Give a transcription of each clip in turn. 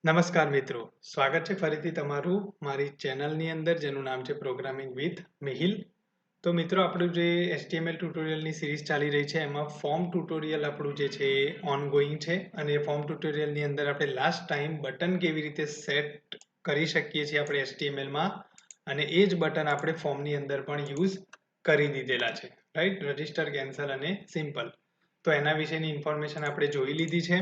નમસ્કાર મિત્રો, સ્વાગત છે ફરીથી તમારું મારી ચેનલની અંદર જેનું નામ છે પ્રોગ્રામિંગ વિથ મિહિલ. તો મિત્રો, આપણું જે HTML ટ્યુટોરિયલની સિરીઝ ચાલી રહી છે એમાં ફોર્મ ટ્યુટોરિયલ આપણું જે છે એ ઓનગોઈંગ છે. અને ફોર્મ ટ્યુટોરિયલની અંદર આપણે લાસ્ટ ટાઈમ બટન કેવી રીતે સેટ કરી શકીએ છીએ આપણે HTMLમાં, અને એ જ બટન આપણે ફોર્મની અંદર પણ યુઝ કરી દીધેલા છે, રાઈટ? રજિસ્ટર, કેન્સલ અને સિમ્પલ. તો એના વિશેની ઇન્ફોર્મેશન આપણે જોઈ લીધી છે.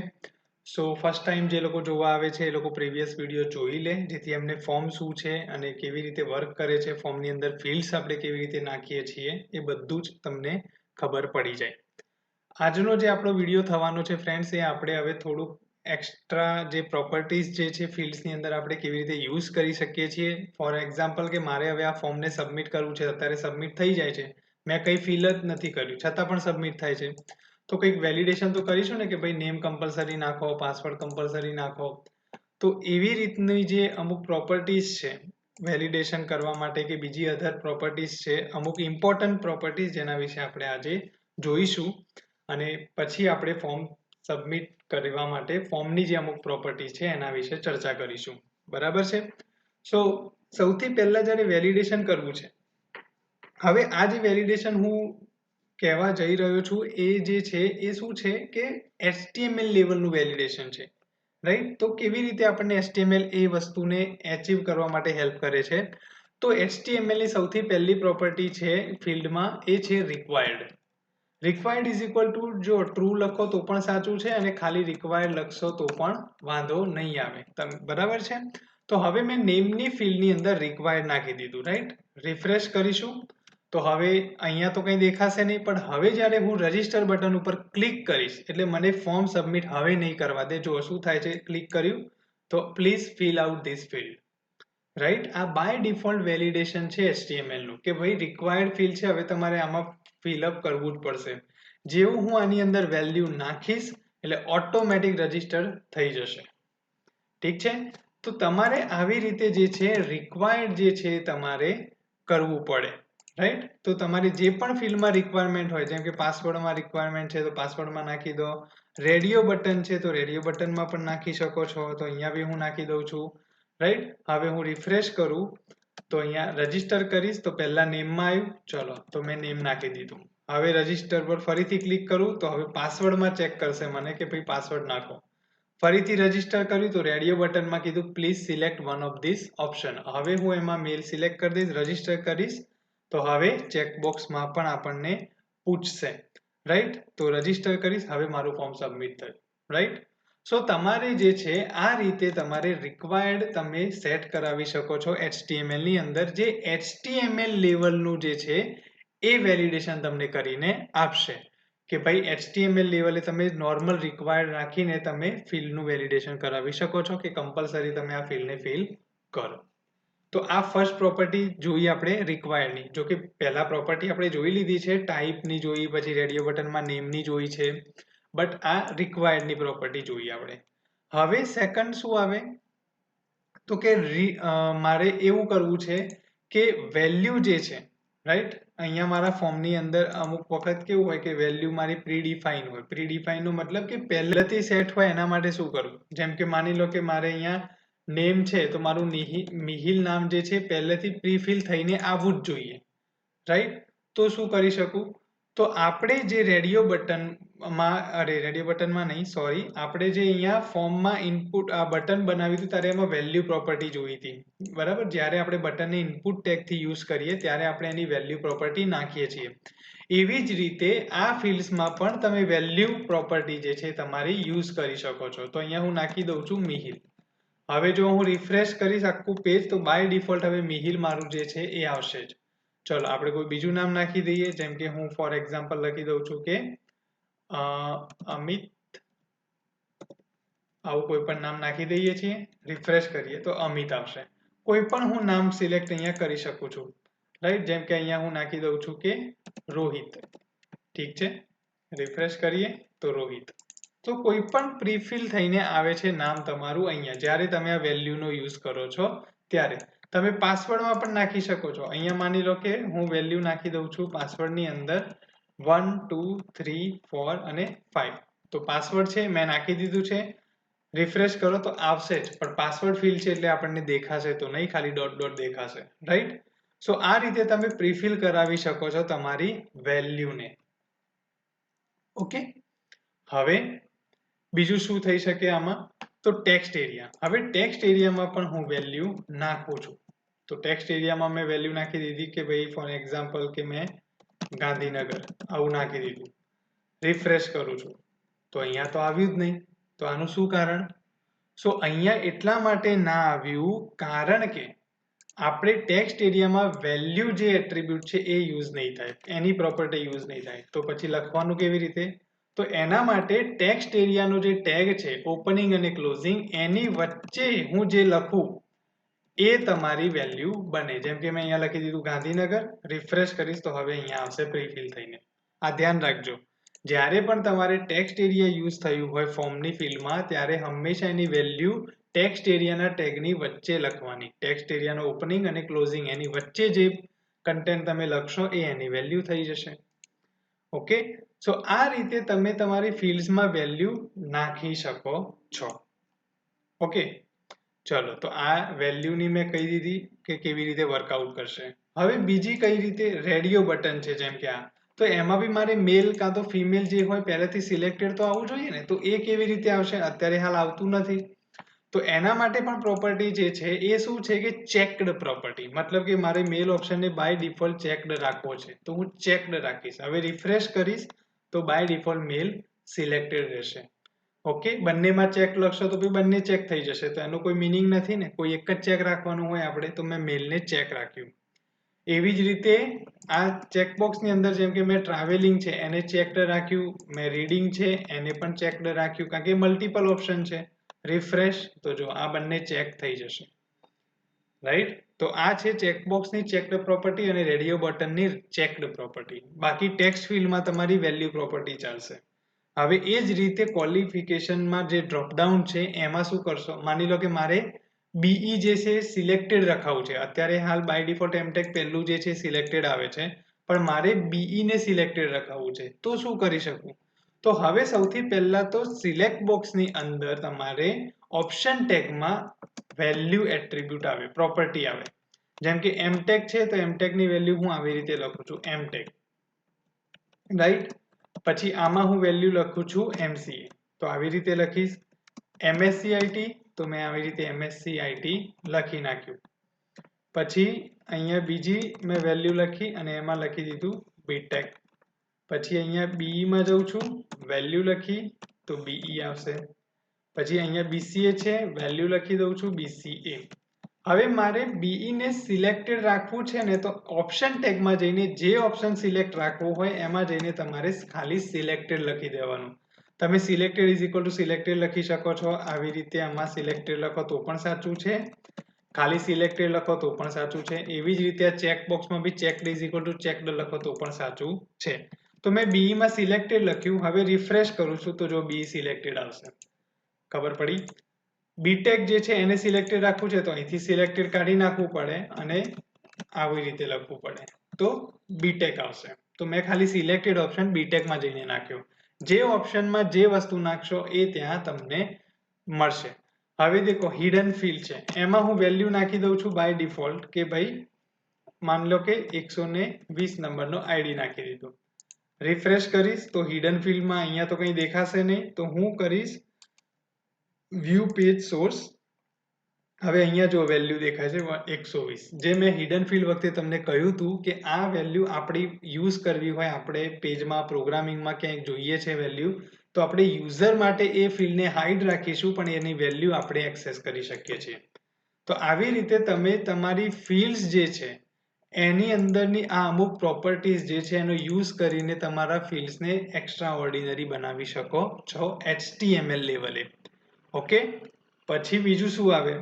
સો ફર્સ્ટ ટાઈમ જે લોકો જોવા આવે છે એ લોકો પ્રીવિયસ વિડીયો જોઈ લે, જેથી એમને ફોર્મ શું છે અને કેવી રીતે વર્ક કરે છે, ફોર્મની અંદર ફિલ્ડ્સ આપણે કેવી રીતે નાખીએ છીએ, એ બધું જ તમને ખબર પડી જાય. આજનો જે આપણો વિડીયો થવાનો છે ફ્રેન્ડ્સ, એ આપણે હવે થોડુંક એક્સ્ટ્રા જે પ્રોપર્ટીઝ જે છે ફિલ્ડ્સની અંદર આપણે કેવી રીતે યુઝ કરી શકીએ છીએ. ફોર એક્ઝામ્પલ કે મારે હવે આ ફોર્મને સબમિટ કરવું છે, અત્યારે સબમિટ થઈ જાય છે, મેં કંઈ ફિલ જ નથી કર્યું છતાં પણ સબમિટ થાય છે, તો કંઈક વેલિડેશન તો કરીશું ને કે ભાઈ નેમ કમ્પલસરી નાખો, પાસવર્ડ કમ્પલસરી નાખો. તો એવી રીતની જે અમુક પ્રોપર્ટીઝ છે વેલિડેશન કરવા માટે, કે બીજી અધર પ્રોપર્ટીઝ છે, અમુક ઇમ્પોર્ટન્ટ પ્રોપર્ટીઝ જેના વિશે આપણે આજે જોઈશું. અને પછી આપણે ફોર્મ સબમિટ કરવા માટે ફોર્મની જે અમુક પ્રોપર્ટીઝ છે એના વિશે ચર્ચા કરીશું. બરાબર છે? સો સૌથી પહેલા જ્યારે વેલિડેશન કરવું છે, હવે આ જે વેલિડેશન હું કહેવા જઈ રહ્યો છું એ જે છે એ શું છે કે HTML લેવલનું વેલિડેશન છે, રાઈટ? તો કેવી રીતે આપણને HTML એ વસ્તુને એચીવ કરવા માટે હેલ્પ કરે છે? તો HTML ની સૌથી પહેલી પ્રોપર્ટી છે ફિલ્ડમાં, એ છે required. Required is equal two, જો ટ્રુ લખો તો પણ સાચું છે અને ખાલી રિક્વાયર્ડ લખશો તો પણ વાંધો નહીં આવે. બરાબર છે? તો હવે મેં નેમની ફિલ્ડની અંદર રિક્વાયર્ડ નાખી દીધું, રાઈટ? રિફ્રેશ કરીશું તો હવે અહીંયા તો કંઈ દેખાશે નહીં, પણ હવે જ્યારે હું રજિસ્ટર બટન ઉપર ક્લિક કરીશ એટલે મને ફોર્મ સબમિટ હવે નહીં કરવા દે. જો શું થાય છે, ક્લિક કર્યું તો please fill out this field, right? આ બાય ડિફોલ્ટ વેલિડેશન છે HTML નું, કે ભાઈ રિક્વાયર્ડ ફિલ્ડ છે, હવે તમારે આમાં ફિલઅપ કરવું જ પડશે. જેવું હું આની અંદર વેલ્યુ નાખીશ એટલે ઓટોમેટિક રજિસ્ટર થઈ જશે. ઠીક છે? તો તમારે આવી રીતે જે છે રિક્વાયર્ડ જે છે તમારે કરવું પડે, રાઈટ? તો તમારે જે પણ ફિલ્ડમાં રિક્વાયરમેન્ટ હોય, જેમ કે પાસવર્ડમાં રિક્વાયરમેન્ટ છે તો પાસવર્ડમાં નાખી દો, રેડિયો બટન છે તો રેડિયો બટનમાં પણ નાખી શકો છો, તો અહીંયા બી હું નાખી દઉં છું, રાઈટ? હવે હું રિફ્રેશ કરું તો અહીંયા રજિસ્ટર કરીશ તો પહેલા નેમમાં આવ્યું, ચલો તો મેં નેમ નાખી દીધું. હવે રજિસ્ટર પર ફરીથી ક્લિક કરું તો હવે પાસવર્ડમાં ચેક કરશે મને કે ભાઈ પાસવર્ડ નાખો. ફરીથી રજિસ્ટર કર્યું તો રેડિયો બટનમાં કીધું please select one of this option. હવે હું એમાં મેલ સિલેક્ટ કરી દઈશ, રજિસ્ટર કરીશ તો હવે ચેકબોક્સમાં પણ આપણને પૂછશે, રાઈટ? તો રજિસ્ટર કરીશ, હવે મારું ફોર્મ સબમિટ થયું, રાઈટ? સો તમારે જે છે આ રીતે તમારે રિક્વાયર્ડ તમે સેટ કરાવી શકો છો HTML ની અંદર, જે HTML લેવલનું જે છે એ વેલિડેશન તમને કરીને આપશે કે ભાઈ HTML લેવલે તમે નોર્મલ રિક્વાયર્ડ રાખીને તમે ફિલ્ડનું વેલિડેશન કરાવી શકો છો કે કમ્પલસરી તમે આ ફિલ્ડને ફિલ કરો. તો આ ફર્સ્ટ પ્રોપર્ટી જોઈ આપણે રિક્વાયર્ડની. જો કે પહેલા પ્રોપર્ટી આપણે જોઈ લીધી છે, ટાઈપની જોઈ, પછી રેડિયો બટનમાં નેમની જોઈ છે, બટ આ રિક્વાયર્ડની પ્રોપર્ટી જોઈએ આપણે. હવે સેકન્ડ શું આવે તો કે મારે એવું કરવું છે કે વેલ્યુ જે છે, રાઈટ? અહીંયા મારા ફોર્મની અંદર અમુક વખત કેવું હોય કે વેલ્યુ મારી પ્રીડિફાઈન હોય. પ્રીડિફાઈન નો મતલબ કે પહેલેથી સેટ હોય. એના માટે શું કરવું? જેમ કે માની લો કે મારે અહીંયા નેમ છે તો મારું મિહિલ નામ જે છે પહેલેથી પ્રીફિલ થઈને આવવું જ જોઈએ, રાઈટ? તો શું કરી શકું? તો આપણે જે રેડિયો બટનમાં નહીં, સોરી, આપણે જે અહીંયા ફોર્મમાં ઇનપુટ આ બટન બનાવ્યું હતું ત્યારે એમાં વેલ્યુ પ્રોપર્ટી જોઈ હતી, બરાબર? જ્યારે આપણે બટનને ઇનપુટ ટેગથી યુઝ કરીએ ત્યારે આપણે એની વેલ્યુ પ્રોપર્ટી નાખીએ છીએ. એવી જ રીતે આ ફિલ્ડ્સમાં પણ તમે વેલ્યુ પ્રોપર્ટી જે છે તમારી યુઝ કરી શકો છો. તો અહીંયા હું નાખી દઉં છું મિહિલ. હવે જો હું રિફ્રેશ કરીશ આખું પેજ તો બાય ડિફોલ્ટ હવે મિહિલ મારું જે છે એ આવશે જ. ચલો આપણે કોઈ બીજું નામ નાખી દઈએ, જેમ કે હું ફોર એક્ઝામ્પલ લખી દઉં છું કે અમિત, આવું કોઈ પણ નામ નાખી દઈએ છીએ, રિફ્રેશ કરીએ તો અમિત આવશે. કોઈ પણ હું નામ સિલેક્ટ અહીંયા કરી શકું છું, રાઈટ? જેમ કે અહીંયા હું નાખી દઉં છું કે રોહિત. ઠીક છે, રિફ્રેશ કરીએ તો રોહિત. તો કોઈ પણ પ્રીફિલ થઈને આવે છે નામ તમારું અહીંયા જ્યારે તમે આ વેલ્યુનો યુઝ કરો છો ત્યારે. તમે પાસવર્ડમાં પણ નાખી શકો છો. અહીંયા માની લો કે હું વેલ્યુ નાખી દઉં છું પાસવર્ડની અંદર 1 2 3 4 અને 5. તો પાસવર્ડ છે મેં નાખી દીધું છે. રિફ્રેશ કરો તો આવશે જ, પણ પાસવર્ડ ફિલ્ડ છે એટલે આપણને દેખાશે તો નહીં, ખાલી ડોટ ડોટ દેખાશે, રાઈટ? સો આ રીતે તમે પ્રીફિલ કરાવી શકો છો તમારી વેલ્યુને. ઓકે, હવે બીજું શું થઈ શકે આમાં? તો ટેક્સ્ટ એરિયા. હવે ટેક્સ્ટ એરિયામાં પણ હું વેલ્યુ નાખું છું. તો ટેક્સ્ટ એરિયામાં મેં વેલ્યુ નાખી દીધી કે ભાઈ ફોર એક્ઝામ્પલ કે મેં ગાંધીનગર આવું નાખી દીધું. રિફ્રેશ કરું છું તો અહીંયા તો આવ્યું જ નહીં. તો આનું શું કારણ? સો અહીંયા એટલા માટે ના આવ્યું કારણ કે આપણે ટેક્સ્ટ એરિયામાં વેલ્યુ જે એટ્રીબ્યુટ છે એ યુઝ નહીં થાય, એની પ્રોપર્ટી યુઝ નહીં થાય. તો પછી લખવાનું કેવી રીતે? તો એના માટે ટેક્સ્ટ એરિયાનો જે ટેગ છે ઓપનિંગ અને ક્લોઝિંગ, એની વચ્ચે હું જે લખું એ તમારી વેલ્યુ બને. જેમ કે મેં અહીંયા લખી દીધું ગાંધીનગર, રિફ્રેશ કરીશ તો હવે અહીંયા આવશે પ્રીફિલ થઈને. આ ધ્યાન રાખજો, જ્યારે પણ તમારે ટેક્સ્ટ એરિયા યુઝ થયું હોય ફોર્મની ફિલ્ડમાં, ત્યારે હંમેશા એની વેલ્યુ ટેક્સ્ટ એરિયાના ટેગની વચ્ચે લખવાની. ટેક્સ્ટ એરિયાનો ઓપનિંગ અને ક્લોઝિંગ એની વચ્ચે જે કન્ટેન્ટ તમે લખશો એ એની વેલ્યુ થઈ જશે. ઓકે, સો આ રીતે તમે તમારી ફિલ્ડ્સમાં વેલ્યુ નાખી શકો છો. ઓકે, ચલો તો આ વેલ્યુની મેં કહી દીધી કે કેવી રીતે વર્કઆઉટ કરશે. હવે બીજી કઈ રીતે? રેડિયો બટન છે જેમ કે આ, તો એમાં બી મારે મેલ કાં તો ફિમેલ જે હોય પહેલેથી સિલેક્ટેડ તો આવવું જોઈએ ને, તો એ કેવી રીતે આવશે? અત્યારે હાલ આવતું નથી. તો એના માટે પણ પ્રોપર્ટી જે છે એ શું છે કે ચેકડ પ્રોપર્ટી, મતલબ કે મારે મેલ ઓપ્શનને બાય ડિફોલ્ટ ચેકડ રાખવો છે તો હું ચેકડ રાખીશ. હવે રિફ્રેશ કરીશ તો બાય ડિફોલ્ટ મેલ સિલેક્ટેડ રહેશે. ઓકે, બંનેમાં ચેક લખશો તો બી બંને ચેક થઈ જશે, તો એનો કોઈ મિનિંગ નથી ને, કોઈ એક જ ચેક રાખવાનું હોય આપણે, તો મેં મેલને ચેક રાખ્યું. એવી જ રીતે આ ચેકબોક્સની અંદર જેમ કે મેં ટ્રાવેલિંગ છે એને ચેકડ રાખ્યું, મેં રીડિંગ છે એને પણ ચેકડ રાખ્યું, કારણ કે મલ્ટિપલ ઓપ્શન છે. રિફ્રેશ તો જો આ બંને ચેક થઈ જશે, રાઈટ? તો આ છે ચેકબોક્સની ચેકડ પ્રોપર્ટી અને રેડિયો બટનની ચેકડ પ્રોપર્ટી. બાકી ટેક્સ્ટ ફિલ્ડમાં તમારી વેલ્યુ પ્રોપર્ટી ચાલશે. હવે એ જ રીતે ક્વોલિફિકેશનમાં જે ડ્રોપડાઉન છે એમાં શું કરશો? માની લો કે મારે બીઈ જે છે સિલેક્ટેડ રખાવું છે. અત્યારે હાલ બાય ડિફોલ્ટ એમટેક પહેલું જે છે સિલેક્ટેડ આવે છે, પણ મારે બીઈ ને સિલેક્ટેડ રખાવવું છે, તો શું કરી શકું? તો હવે સૌથી પહેલા તો સિલેક્ટ બોક્સની અંદર તમારે ઓપ્શન ટેગમાં વેલ્યુ એટ્રીબ્યુટ આવે, પ્રોપર્ટી આવે. જેમ કે એમટેક છે તો એમટેકની વેલ્યુ હું આવી રીતે લખું છું એમટેક, રાઈટ? પછી આમાં હું વેલ્યુ લખું છું એમસીએ, તો આવી રીતે લખીશ. એમએસસી આઈટી તો મેં આવી રીતે એમએસસી આઈટી લખી નાખ્યું. પછી અહીંયા બીજી મેં વેલ્યુ લખી અને એમાં લખી દીધું બીટેક. પછી અહીંયા બીઈમાં જઉં છું, વેલ્યુ લખી તો બીઈ આવશે. પછી અહીંયા બીસીએ છે, વેલ્યુ લખી દઉં છું બીસીએ. હવે મારે બીઈ ને સિલેક્ટેડ રાખવું છે ને, તો ઓપ્શન ટેગમાં જઈને જે ઓપ્શન સિલેક્ટ રાખવું હોય એમાં જઈને તમારે ખાલી સિલેક્ટેડ લખી દેવાનું. તમે selected is equal two selected લખી શકો છો. આવી રીતે આમાં સિલેક્ટેડ લખો તો પણ સાચું છે, ખાલી સિલેક્ટેડ લખો તો પણ સાચું છે. એવી જ રીતે આ ચેકબોક્સમાં B checked is equal to checked લખો તો પણ સાચું છે. તો મેં બીઈ માં સિલેક્ટેડ લખ્યું, હવે રિફ્રેશ કરું છું તો જો બીઈ સિલેક્ટેડ આવશે. ખબર પડી? બીટેક જે છે એને સિલેક્ટેડ રાખવું છે તો અહીંથી સિલેક્ટેડ કાઢી નાખવું પડે અને આવી રીતે લખવું પડે તો બીટેક આવશે. તો મેં ખાલી સિલેક્ટેડ ઓપ્શન બીટેકમાં જઈને નાખ્યો. જે ઓપ્શનમાં જે વસ્તુ નાખશો એ ત્યાં તમને મળશે. હવે દેખો હિડન ફિલ્ડ છે, એમાં હું વેલ્યુ નાખી દઉં છું બાય ડિફોલ્ટ કે ભાઈ માન લો કે 120 નંબરનો આઈડી નાખી દીધો. રિફ્રેશ કરીશ તો હિડન ફિલ્ડમાં અહીંયા તો કંઈ દેખાશે નહીં, તો હું કરીશ વ્યૂ પેજ સોર્સ. હવે અહીંયા જો વેલ્યુ દેખાય છે 120, જે મેં હિડન ફિલ્ડ વખતે તમને કહ્યું હતું કે આ વેલ્યુ આપણી યુઝ કરવી હોય, આપણે પેજમાં પ્રોગ્રામિંગમાં ક્યાંક જોઈએ છે વેલ્યુ, તો આપણે યુઝર માટે એ ફિલ્ડને હાઈડ રાખીશું, પણ એની વેલ્યુ આપણે એક્સેસ કરી શકીએ છીએ. તો આવી રીતે તમે તમારી ફિલ્ડ્સ જે છે એની અંદરની આ અમુક પ્રોપર્ટીઝ જે છે એનો યુઝ કરીને તમારા ફિલ્ડ્સને એક્સ્ટ્રા ઓર્ડિનરી બનાવી શકો છો HTML લેવલે. ઓકે, પછી બીજું શું આવે?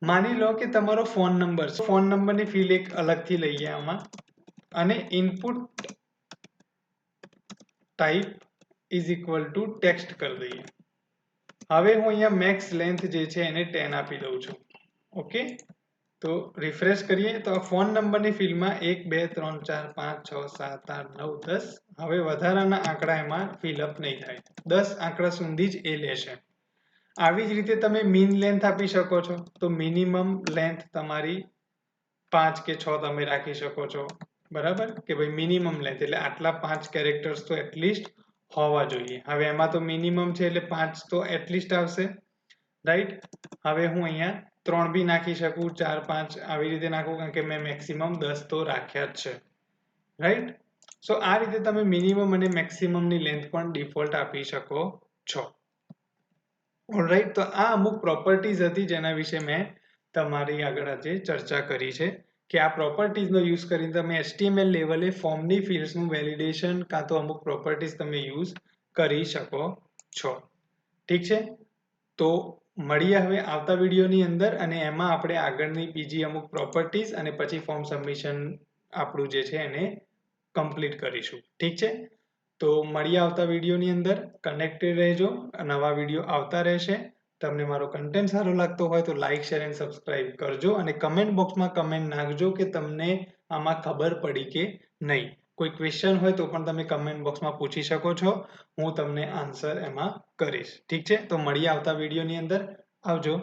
માની લો કે તમારો ફોન નંબર છે, ફોન નંબરની ફિલ્ડ એક અલગથી લઈએ આમાં અને input type is equal two text કરી દઈએ. હવે હું અહીંયા મેક્સ લેન્થ જે છે એને 10 આપી દઉં છું. ઓકે, તો રિફ્રેશ કરીએ તો આ ફોન નંબરની ફિલ્ડમાં 1 2 3 4 5 6 7 8 9 10, હવે વધારાના આંકડા એમાં ફિલઅપ નહીં થાય, 10 આંકડા સુધી જ એ લેશે. આવી જ રીતે તમે મીન લેન્થ આપી શકો છો. તો મિનિમમ લેન્થ તમારી 5 કે 6 તમે રાખી શકો છો. બરાબર? કે ભાઈ મિનિમમ લેન્થ એટલે આટલા 5 કેરેક્ટર્સ તો એટલીસ્ટ હોવા જોઈએ. હવે એમાં તો મિનિમમ છે એટલે 5 તો એટલીસ્ટ આવશે. રાઈટ? હવે હું અહીંયા 3 બી નાખી શકું, 4, 5 આવી રીતે નાખું કારણ કે મેં મેક્સિમમ 10 તો રાખ્યા જ છે. રાઈટ? સો આ રીતે તમે મિનિમમ અને મેક્સિમમની લેન્થ પણ ડિફોલ્ટ આપી શકો છો. ઓલરાઈટ, તો આ અમુક પ્રોપર્ટીઝ હતી જેના વિશે મેં તમારી આગળ આજે ચર્ચા કરી છે કે આ પ્રોપર્ટીઝનો યુઝ કરીને તમે HTML લેવલે ફોર્મની ફિલ્ડ્સનું વેલિડેશન કાં તો અમુક પ્રોપર્ટીઝ તમે યુઝ કરી શકો છો. ઠીક છે? તો મળીએ હવે આવતા વિડીયોની અંદર અને એમાં આપણે આગળની બીજી અમુક પ્રોપર્ટીઝ અને પછી ફોર્મ સબમિશન આપણું જે છે એને કમ્પ્લીટ કરીશું. ઠીક છે? તો મળીએ આવતા વિડીયોની અંદર. કનેક્ટેડ રહેજો, નવા વિડીયો આવતા રહેશે. તમને મારો કન્ટેન્ટ સારો લાગતો હોય તો લાઇક, શેર એન્ડ સબસ્ક્રાઇબ કરજો અને કમેન્ટ બોક્સમાં કમેન્ટ નાખજો કે તમને આમાં ખબર પડી કે નહીં. કોઈ ક્વેશ્ચન હોય તો પણ તમે કમેન્ટ બોક્સમાં પૂછી શકો છો. હું તમને આન્સર એમાં કરીશ. ઠીક છે? તો મળીએ આવતા વિડીયોની અંદર. આવજો.